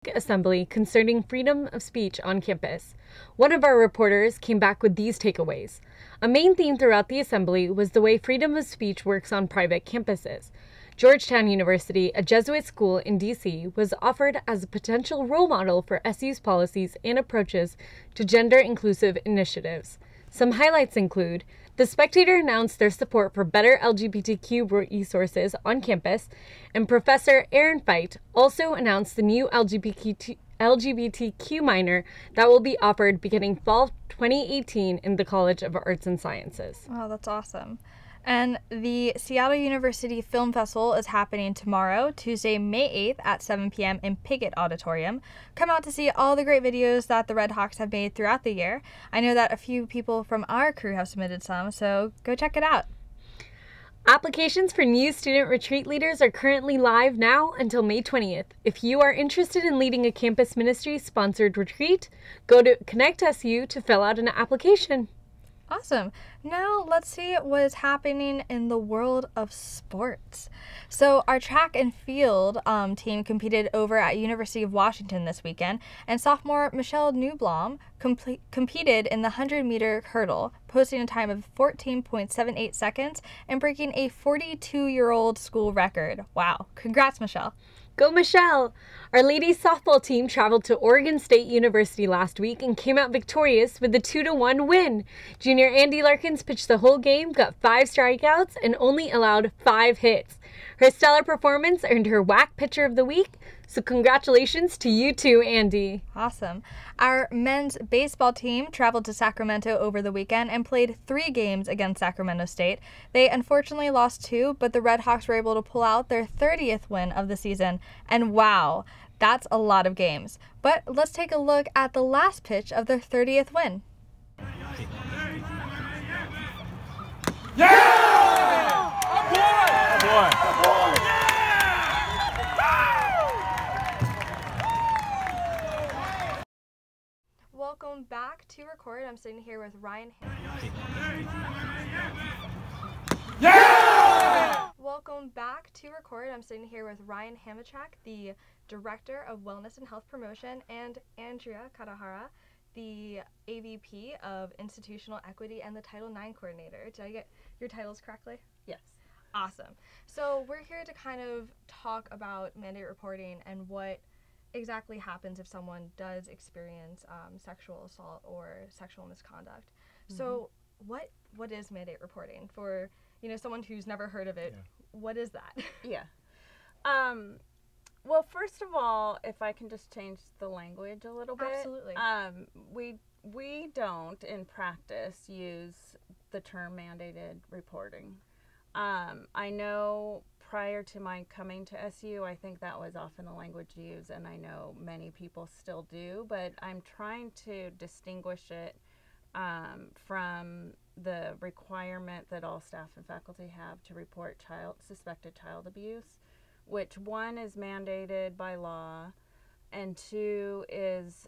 public assembly concerning freedom of speech on campus. One of our reporters came back with these takeaways. A main theme throughout the assembly was the way freedom of speech works on private campuses. Georgetown University, a Jesuit school in D.C., was offered as a potential role model for SU's policies and approaches to gender-inclusive initiatives. Some highlights include: The Spectator announced their support for better LGBTQ resources on campus, and Professor Aaron Feit also announced the new LGBTQ minor that will be offered beginning fall 2018 in the College of Arts and Sciences. Oh, that's awesome. And the Seattle University Film Festival is happening tomorrow, Tuesday, May 8th at 7 p.m. in Piggott Auditorium. Come out to see all the great videos that the Red Hawks have made throughout the year. I know that a few people from our crew have submitted some, so go check it out. Applications for new student retreat leaders are currently live now until May 20th. If you are interested in leading a campus ministry-sponsored retreat, go to Connect SU to fill out an application. Awesome. Now let's see what is happening in the world of sports. So our track and field team competed over at University of Washington this weekend, and sophomore Michelle Newblom competed in the 100-meter hurdle, posting a time of 14.78 seconds and breaking a 42-year-old school record. Wow. Congrats, Michelle. Go Michelle! Our ladies softball team traveled to Oregon State University last week and came out victorious with a 2-1 win. Junior Andy Larkins pitched the whole game, got 5 strikeouts, and only allowed 5 hits. Her stellar performance earned her WAC Pitcher of the Week, so congratulations to you too, Andy. Awesome. Our men's baseball team traveled to Sacramento over the weekend and played 3 games against Sacramento State. They unfortunately lost 2, but the Red Hawks were able to pull out their 30th win of the season. And wow, that's a lot of games. But let's take a look at the last pitch of their 30th win. Yeah! Boy! Welcome back to Record. I'm sitting here with Ryan. Yeah! Welcome back to Record. I'm sitting here with Ryan Hamachak, the Director of Wellness and Health Promotion, and Andrea Katahara, the AVP of Institutional Equity and the Title IX Coordinator. Did I get your titles correctly? Yes. Awesome. So we're here to kind of talk about mandate reporting and what exactly happens if someone does experience sexual assault or sexual misconduct. Mm-hmm. So what is mandate reporting for someone who's never heard of it? Yeah. What is that? Yeah. Well, first of all, if I can just change the language a little bit. Absolutely. We don't in practice use the term mandated reporting. I know prior to my coming to SU, I think that was often the language used, and I know many people still do, but I'm trying to distinguish it from the requirement that all staff and faculty have to report suspected child abuse, which 1 is mandated by law, and 2 is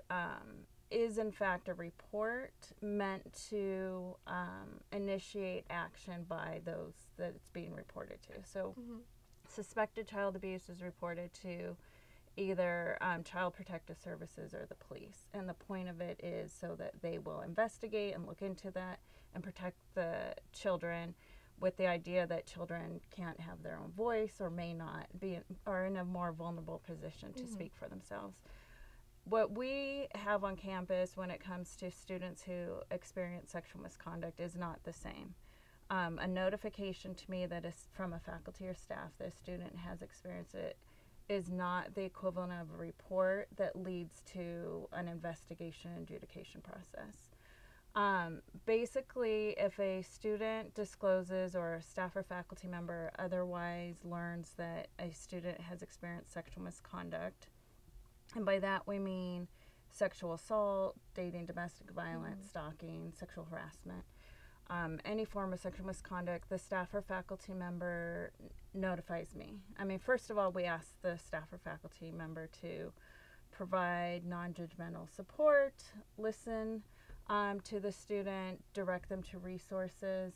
in fact a report meant to initiate action by those that it's being reported to. So suspected child abuse is reported to either Child Protective Services or the police. And the point of it is so that they will investigate and look into that and protect the children, with the idea that children can't have their own voice or may not be or in a more vulnerable position to speak for themselves. What we have on campus when it comes to students who experience sexual misconduct is not the same. A notification to me that is from a faculty or staff that a student has experienced it is not the equivalent of a report that leads to an investigation and adjudication process. Basically, if a student discloses or a staff or faculty member otherwise learns that a student has experienced sexual misconduct, and by that we mean sexual assault, dating, domestic violence, stalking, sexual harassment, any form of sexual misconduct, the staff or faculty member notifies me. I mean, first of all, we ask the staff or faculty member to provide non-judgmental support, listen to the student, direct them to resources,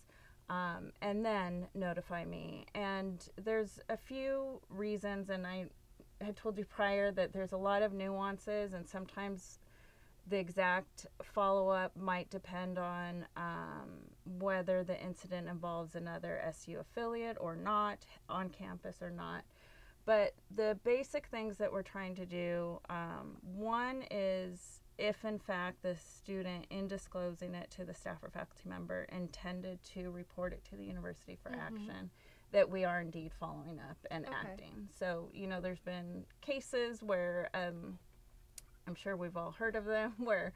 and then notify me. And there's a few reasons, and had told you prior that there's a lot of nuances, and sometimes the exact follow-up might depend on whether the incident involves another SU affiliate or not, on campus or not. But the basic things that we're trying to do, one is if in fact the student, in disclosing it to the staff or faculty member, intended to report it to the university for action, that we are indeed following up and acting. So, you know, there's been cases where, I'm sure we've all heard of them, where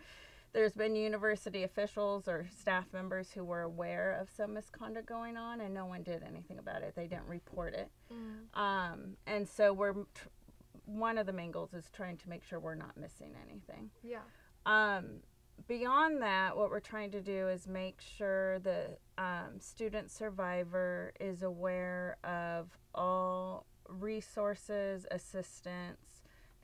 there's been university officials or staff members who were aware of some misconduct going on and no one did anything about it. They didn't report it. And so one of the main goals is trying to make sure we're not missing anything. Yeah. Beyond that, what we're trying to do is make sure the student survivor is aware of all resources, assistance,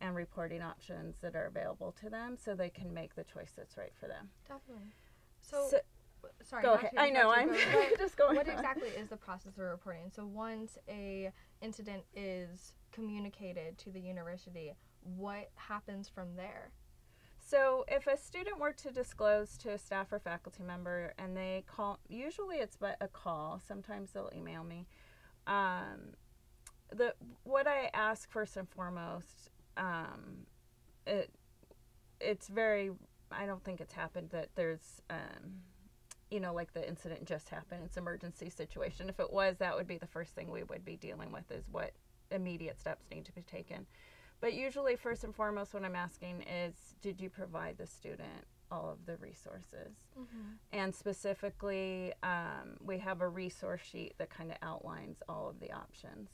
and reporting options that are available to them, so they can make the choice that's right for them. Definitely. So sorry. Go ahead. I know, I'm just going What on. exactly is the process of reporting? So once a incident is communicated to the university, what happens from there? So if a student were to disclose to a staff or faculty member and they call, usually it's but a call, sometimes they'll email me. What I ask first and foremost, it's very, I don't think it's happened that there's, you know, like the incident just happened, it's an emergency situation. If it was, that would be the first thing we would be dealing with, is what immediate steps need to be taken. But usually, first and foremost, what I'm asking is, did you provide the student all of the resources? And specifically, we have a resource sheet that kind of outlines all of the options.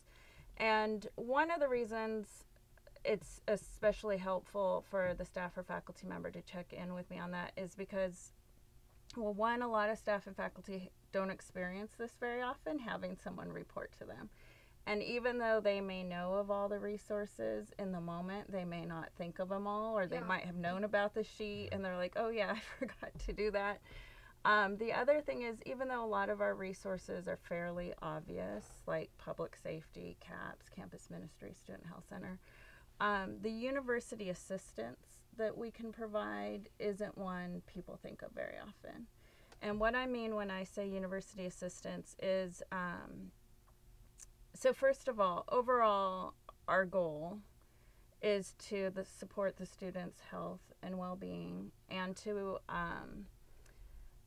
And one of the reasons it's especially helpful for the staff or faculty member to check in with me on that is because, well, one, a lot of staff and faculty don't experience this very often, having someone report to them. And even though they may know of all the resources in the moment, they may not think of them all, or they might have known about the sheet and they're like, oh yeah, I forgot to do that. The other thing is, even though a lot of our resources are fairly obvious, like public safety, CAPS, campus ministry, student health center, the university assistance that we can provide isn't one people think of very often. And what I mean when I say university assistance is, so first of all, overall, our goal is to support the students' health and well-being, and to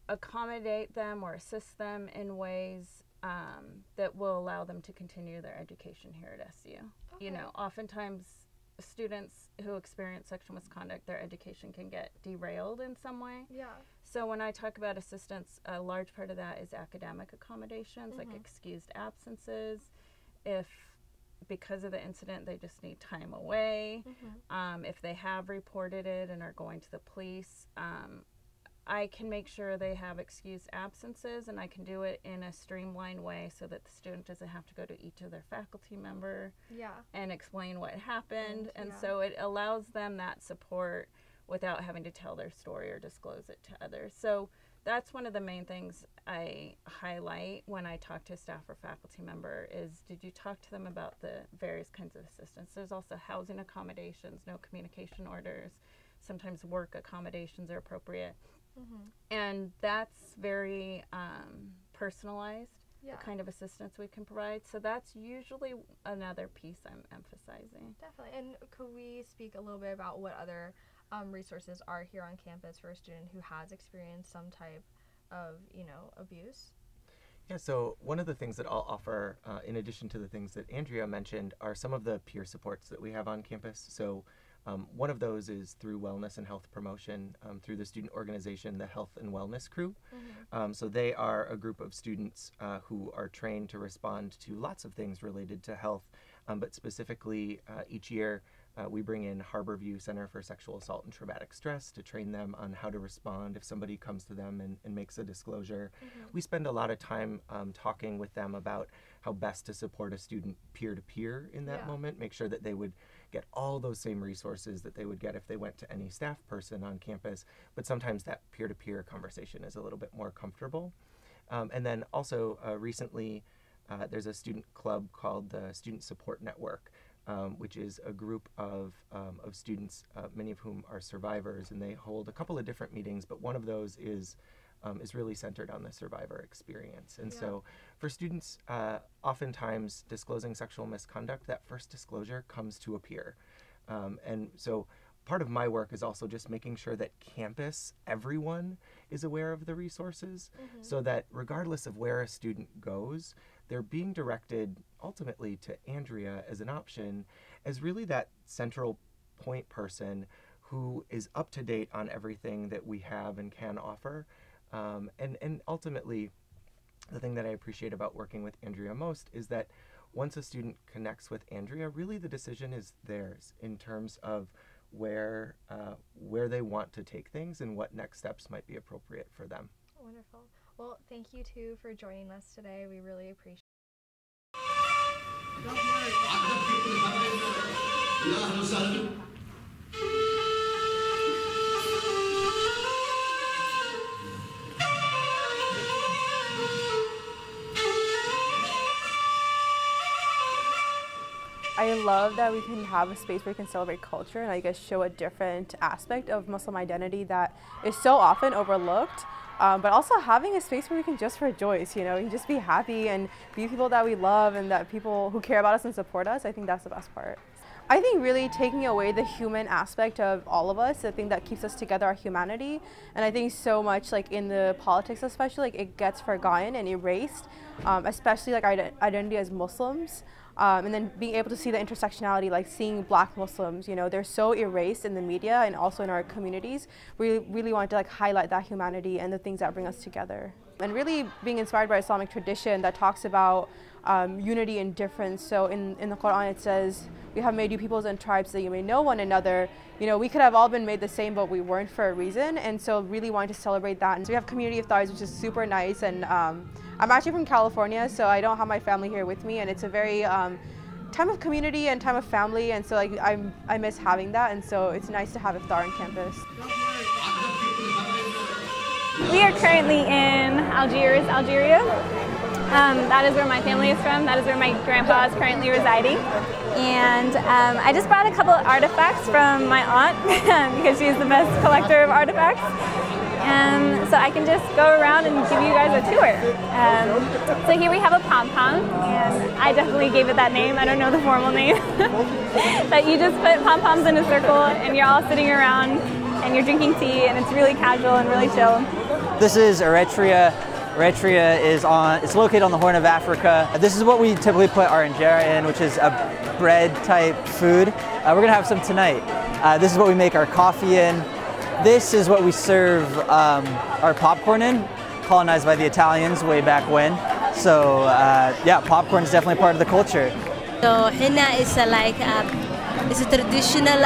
accommodate them or assist them in ways that will allow them to continue their education here at SU. You know, oftentimes students who experience sexual misconduct, their education can get derailed in some way. Yeah. So when I talk about assistance, a large part of that is academic accommodations, like excused absences. If because of the incident they just need time away, if they have reported it and are going to the police, I can make sure they have excused absences, and I can do it in a streamlined way so that the student doesn't have to go to each of their faculty member and explain what happened. And so it allows them that support without having to tell their story or disclose it to others. So that's one of the main things I highlight when I talk to a staff or faculty member is, did you talk to them about the various kinds of assistance? There's also housing accommodations, no communication orders. Sometimes work accommodations are appropriate. And that's very personalized, the kind of assistance we can provide. So that's usually another piece I'm emphasizing. Definitely. And could we speak a little bit about what other resources are here on campus for a student who has experienced some type of, you know, abuse? Yeah, so one of the things that I'll offer, in addition to the things that Andrea mentioned, are some of the peer supports that we have on campus. So one of those is through wellness and health promotion, through the student organization, the Health and Wellness Crew. So they are a group of students who are trained to respond to lots of things related to health, but specifically each year we bring in Harborview Center for Sexual Assault and Traumatic Stress to train them on how to respond if somebody comes to them and makes a disclosure. We spend a lot of time talking with them about how best to support a student peer-to-peer in that moment, make sure that they would get all those same resources that they would get if they went to any staff person on campus, but sometimes that peer-to-peer conversation is a little bit more comfortable. And then also recently, there's a student club called the Student Support Network, which is a group of students, many of whom are survivors, and they hold a couple of different meetings, but one of those is really centered on the survivor experience. And so for students, oftentimes disclosing sexual misconduct, that first disclosure comes to a peer. And so part of my work is also just making sure that campus, everyone is aware of the resources, so that regardless of where a student goes, they're being directed ultimately to Andrea as an option, as really that central point person who is up to date on everything that we have and can offer. And ultimately, the thing that I appreciate about working with Andrea most is that once a student connects with Andrea, really the decision is theirs in terms of where they want to take things and what next steps might be appropriate for them. Wonderful. Well, thank you too for joining us today. We really appreciate it. I love that we can have a space where we can celebrate culture and I guess show a different aspect of Muslim identity that is so often overlooked. But also having a space where we can just rejoice, we can just be happy and be people that we love and that people who care about us and support us. I think that's the best part. I think really taking away the human aspect of all of us, the thing that keeps us together, our humanity. And I think so much in the politics especially, it gets forgotten and erased, especially our identity as Muslims. And then being able to see the intersectionality, seeing Black Muslims, they're so erased in the media and also in our communities. We really want to highlight that humanity and the things that bring us together. And really being inspired by Islamic tradition that talks about unity and difference. So in the Quran it says, "We have made you peoples and tribes that you may know one another." We could have all been made the same, but we weren't for a reason. And so really wanting to celebrate that. And so we have community iftars, which is super nice. And I'm actually from California, so I don't have my family here with me. And it's a very time of community and time of family. And so I miss having that. And so it's nice to have iftar on campus. We are currently in Algiers, Algeria. That is where my family is from. That is where my grandpa is currently residing. And I just brought a couple of artifacts from my aunt because she's the best collector of artifacts. So I can just go around and give you guys a tour. So here we have a pom-pom, and I definitely gave it that name. I don't know the formal name. But you just put pom-poms in a circle and you're all sitting around and you're drinking tea, and it's really casual and really chill. This is Eritrea. Eritrea it's located on the Horn of Africa. This is what we typically put our injera in, which is a bread type food. We're gonna have some tonight. This is what we make our coffee in. This is what we serve our popcorn in, colonized by the Italians way back when. So yeah, popcorn is definitely part of the culture. So henna is it's a traditional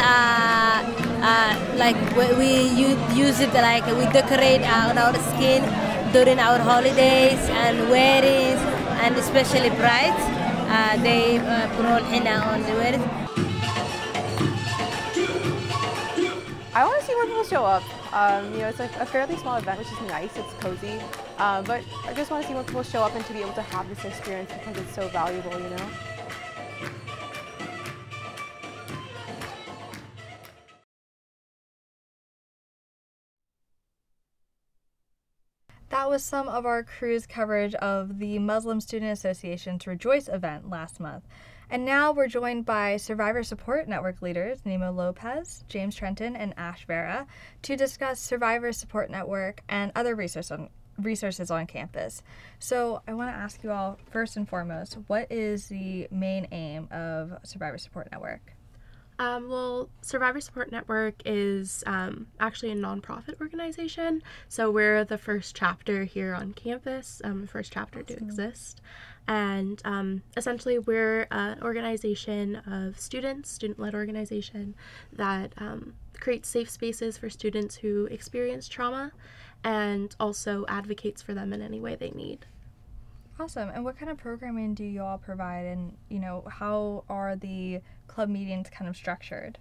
we use it we decorate on our skin during our holidays and weddings, and especially brides. They put on henna on the weddings. I want to see more people show up. It's a fairly small event, which is nice. It's cozy, but I just want to see more people show up and to be able to have this experience because it's so valuable, That was some of our crew's coverage of the Muslim Student Association's Rejoice event last month. And now we're joined by Survivor Support Network leaders Nemo Lopez, James Trenton, and Ash Vera to discuss Survivor Support Network and other resources on campus. So I want to ask you all, first and foremost, what is the main aim of Survivor Support Network? Well, Survivor Support Network is actually a nonprofit organization. So we're the first chapter here on campus, first chapter to exist. And essentially we're an organization of students, student-led organization that creates safe spaces for students who experience trauma and also advocates for them in any way they need. Awesome. And what kind of programming do you all provide, and how are the club meetings kind of structured?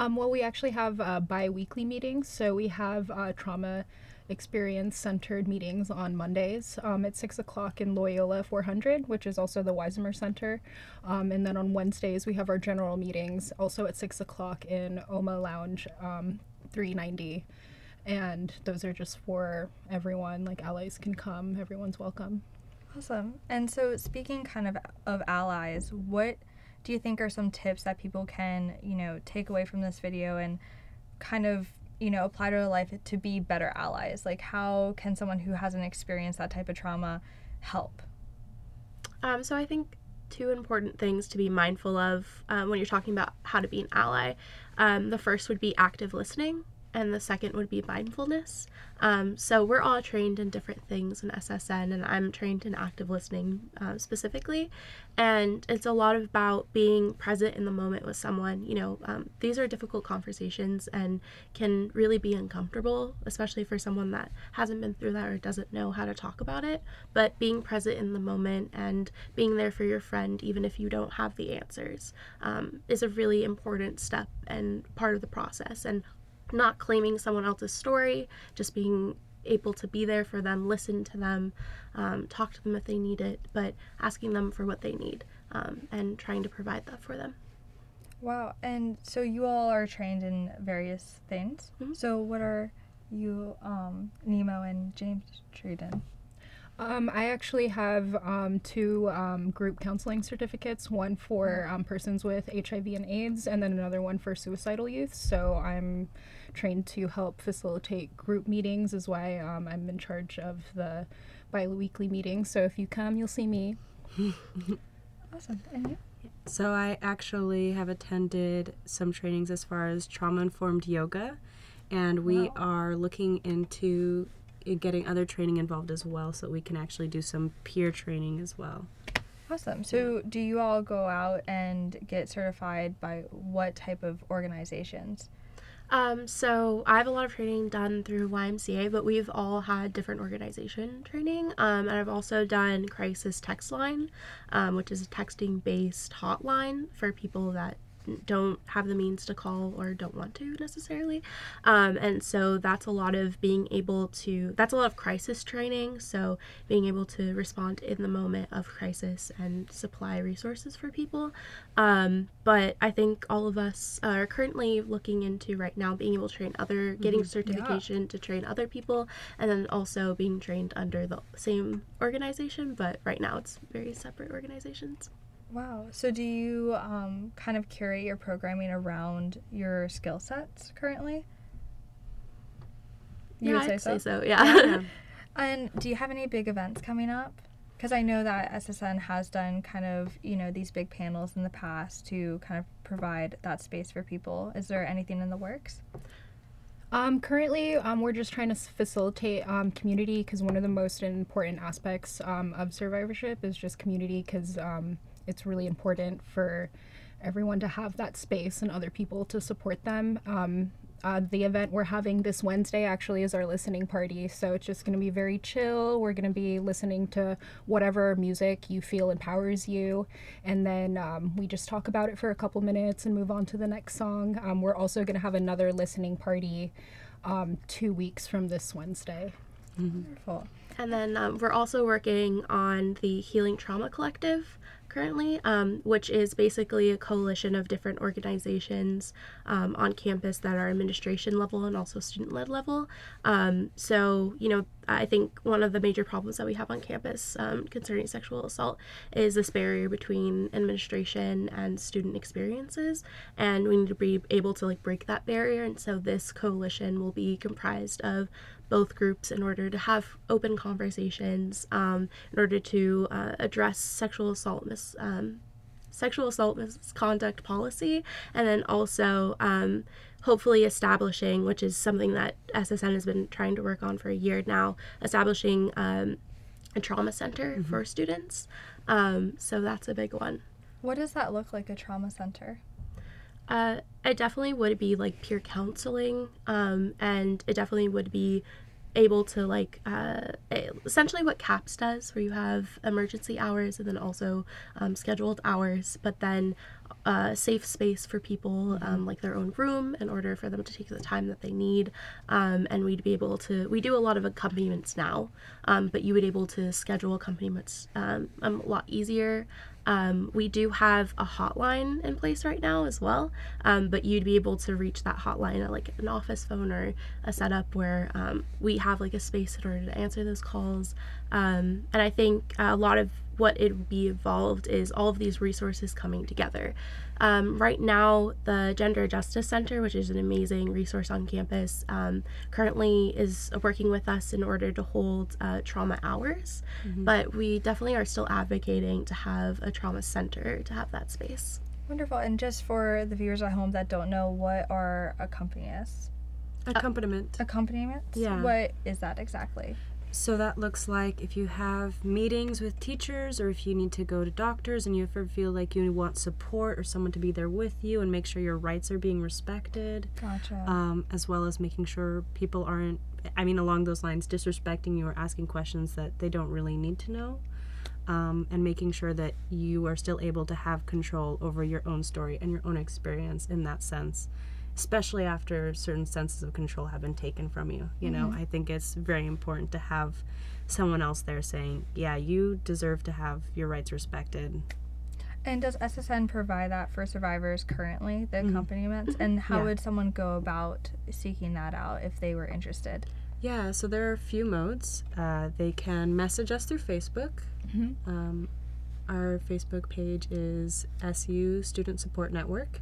Well, we actually have bi-weekly meetings. So we have trauma experience-centered meetings on Mondays at 6 o'clock in Loyola 400, which is also the Weisemer Center. And then on Wednesdays, we have our general meetings also at 6 o'clock in OMA Lounge 390. And those are just for everyone, like allies can come, everyone's welcome. Awesome. And so speaking kind of allies, what do you think are some tips that people can, take away from this video and kind of, apply to their life to be better allies? Like, how can someone who hasn't experienced that type of trauma help? So I think two important things to be mindful of when you're talking about how to be an ally. The first would be active listening, and the second would be mindfulness. So we're all trained in different things in SSN, and I'm trained in active listening specifically. And it's a lot about being present in the moment with someone. These are difficult conversations and can really be uncomfortable, especially for someone that hasn't been through that or doesn't know how to talk about it. But being present in the moment and being there for your friend, even if you don't have the answers, is a really important step and part of the process. And not claiming someone else's story, just being able to be there for them, listen to them, talk to them if they need it, but asking them for what they need and trying to provide that for them. Wow. And so you all are trained in various things. Mm-hmm. So what are you, Nemo and James, trained in? I actually have two group counseling certificates, one for persons with HIV and AIDS, and then another one for suicidal youth. So I'm trained to help facilitate group meetings, is why I'm in charge of the bi-weekly meetings. So if you come, you'll see me. Awesome. And you? So I actually have attended some trainings as far as trauma-informed yoga, and we are looking into getting other training involved as well, so we can actually do some peer training as well. Awesome. So do you all go out and get certified by what type of organizations? So I have a lot of training done through YMCA, but we've all had different organization training. And I've also done Crisis Text Line, which is a texting-based hotline for people that don't have the means to call or don't want to necessarily. And so that's a lot of that's a lot of crisis training. So being able to respond in the moment of crisis and supply resources for people. But I think all of us are currently looking into right now being able to train getting certification to train other people, and then also being trained under the same organization. But right now it's very separate organizations. Wow. So do you kind of curate your programming around your skill sets currently? I'd say so, yeah. And do you have any big events coming up? Because I know that SSN has done kind of, these big panels in the past to kind of provide that space for people. Is there anything in the works? Currently, we're just trying to facilitate community, because one of the most important aspects of survivorship is just community, because it's really important for everyone to have that space and other people to support them. The event we're having this Wednesday actually is our listening party, so it's just going to be very chill. We're going to be listening to whatever music you feel empowers you, and then we just talk about it for a couple minutes and move on to the next song. We're also going to have another listening party 2 weeks from this Wednesday. Wonderful. And then we're also working on the Healing Trauma Collective currently, which is basically a coalition of different organizations on campus that are administration level and also student-led level. So, I think one of the major problems that we have on campus concerning sexual assault is this barrier between administration and student experiences, and we need to be able to break that barrier. And so this coalition will be comprised of both groups in order to have open conversations, in order to address sexual assault misconduct policy, and then also hopefully establishing, which is something that SSN has been trying to work on for a year now, establishing a trauma center for students. So that's a big one. What does that look like, a trauma center? It definitely would be peer counseling, and it definitely would be able to essentially what CAPS does, where you have emergency hours and then also scheduled hours, but then a safe space for people, like their own room, in order for them to take the time that they need. And we'd be able to, we do a lot of accompaniments now, but you would be able to schedule accompaniments a lot easier. We do have a hotline in place right now as well, but you'd be able to reach that hotline at like an office phone or a setup where we have like a space in order to answer those calls. And I think a lot of what it would be involved is all of these resources coming together. Right now, the Gender Justice Center, which is an amazing resource on campus, currently is working with us in order to hold trauma hours, but we definitely are still advocating to have a trauma center, to have that space. Wonderful. And just for the viewers at home that don't know, what are accompaniments? Accompaniments? Yeah. What is that exactly? So that looks like if you have meetings with teachers, or if you need to go to doctors and you ever feel like you want support or someone to be there with you and make sure your rights are being respected. Gotcha. As well as making sure people aren't, along those lines, disrespecting you or asking questions that they don't really need to know. And making sure that you are still able to have control over your own story and your own experience in that sense, especially after certain senses of control have been taken from you. You know, I think it's very important to have someone else there saying, yeah, you deserve to have your rights respected. And does SSN provide that for survivors currently, the accompaniments? And how would someone go about seeking that out if they were interested? Yeah, so there are a few modes. They can message us through Facebook. Our Facebook page is SU Student Support Network.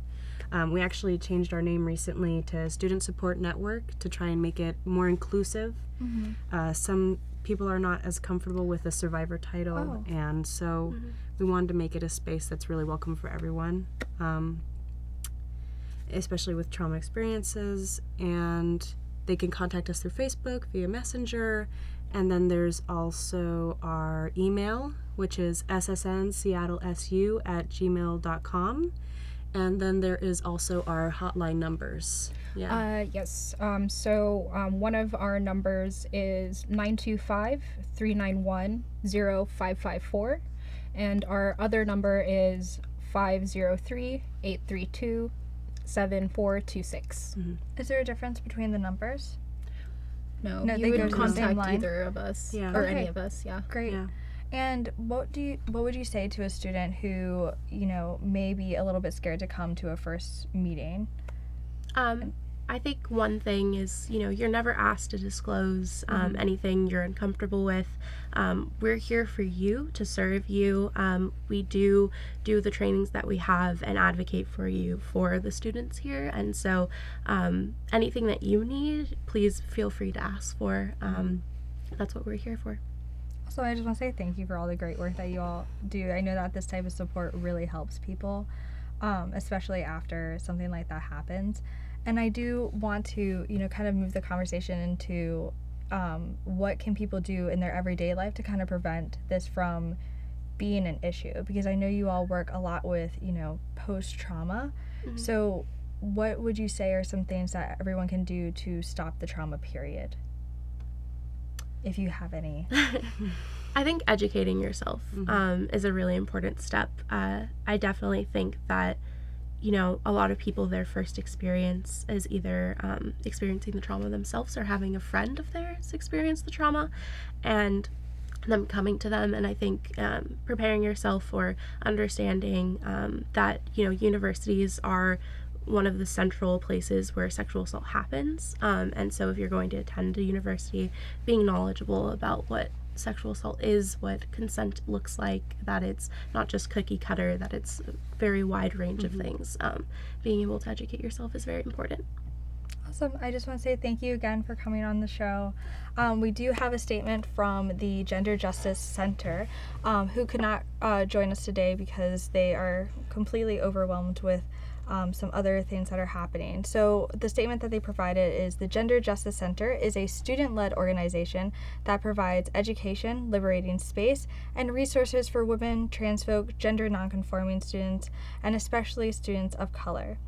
We actually changed our name recently to Student Support Network to try and make it more inclusive. Some people are not as comfortable with the survivor title, and so we wanted to make it a space that's really welcome for everyone, especially with trauma experiences. And they can contact us through Facebook, via Messenger, and then there's also our email, which is ssnseattlesu@gmail.com. And then there is also our hotline numbers. Yes. So one of our numbers is 925-391-0554. And our other number is 503-832-7426. Is there a difference between the numbers? No, No, you they go would to the same contact line? either of us, or any of us, Great. Yeah. And what would you say to a student who, may be a little bit scared to come to a first meeting? I think one thing is, you're never asked to disclose anything you're uncomfortable with. We're here for you, to serve you. We do the trainings that we have and advocate for you, for the students here. And so anything that you need, please feel free to ask for. That's what we're here for. So I just want to say thank you for all the great work that you all do. I know that this type of support really helps people, especially after something like that happens. And I do want to, kind of move the conversation into what can people do in their everyday life to kind of prevent this from being an issue? Because I know you all work a lot with, post-trauma. So what would you say are some things that everyone can do to stop the trauma period? If you have any. I think educating yourself is a really important step. I definitely think that, a lot of people, their first experience is either experiencing the trauma themselves or having a friend of theirs experience the trauma, and them coming to them. And I think preparing yourself for understanding that, universities are one of the central places where sexual assault happens. And so if you're going to attend a university, being knowledgeable about what sexual assault is, what consent looks like, that it's not just cookie cutter, that it's a very wide range of things. Being able to educate yourself is very important. Awesome. I just want to say thank you again for coming on the show. We do have a statement from the Gender Justice Center, who could not join us today because they are completely overwhelmed with some other things that are happening. So the statement that they provided is the Gender Justice Center is a student-led organization that provides education, liberating space, and resources for women, trans folk, gender nonconforming students, and especially students of color.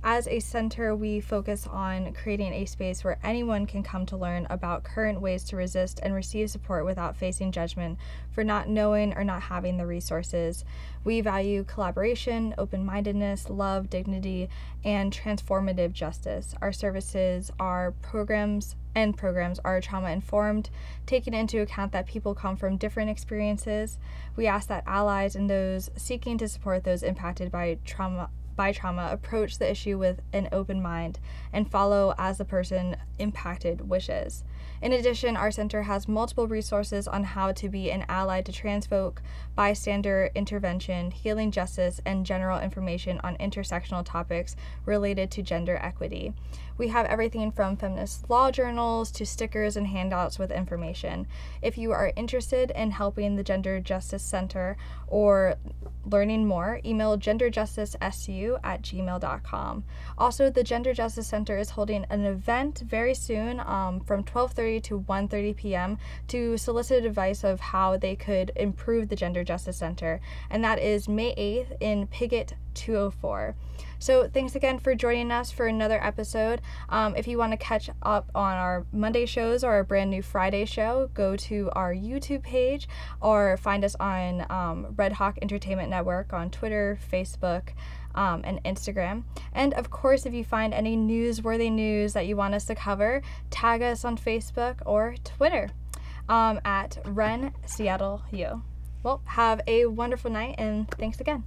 As a center, we focus on creating a space where anyone can come to learn about current ways to resist and receive support without facing judgment for not knowing or not having the resources. We value collaboration, open-mindedness, love, dignity, and transformative justice. Our services, our programs are trauma-informed, taking into account that people come from different experiences. We ask that allies and those seeking to support those impacted by trauma approach the issue with an open mind and follow as the person impacted wishes. In addition, our center has multiple resources on how to be an ally to trans folk, bystander intervention, healing justice, and general information on intersectional topics related to gender equity. We have everything from feminist law journals to stickers and handouts with information. If you are interested in helping the Gender Justice Center or learning more, email genderjusticesu@gmail.com. Also, the Gender Justice Center is holding an event very soon from 12:30 to 1:30 p.m. to solicit advice of how they could improve the Gender Justice Center, and that is May 8th in Piggott 204. So thanks again for joining us for another episode. If you want to catch up on our Monday shows or our brand new Friday show, go to our YouTube page or find us on Red Hawk Entertainment Network on Twitter, Facebook, and Instagram. And of course, if you find any newsworthy news that you want us to cover, tag us on Facebook or Twitter at Ren Seattle U. Well, have a wonderful night and thanks again.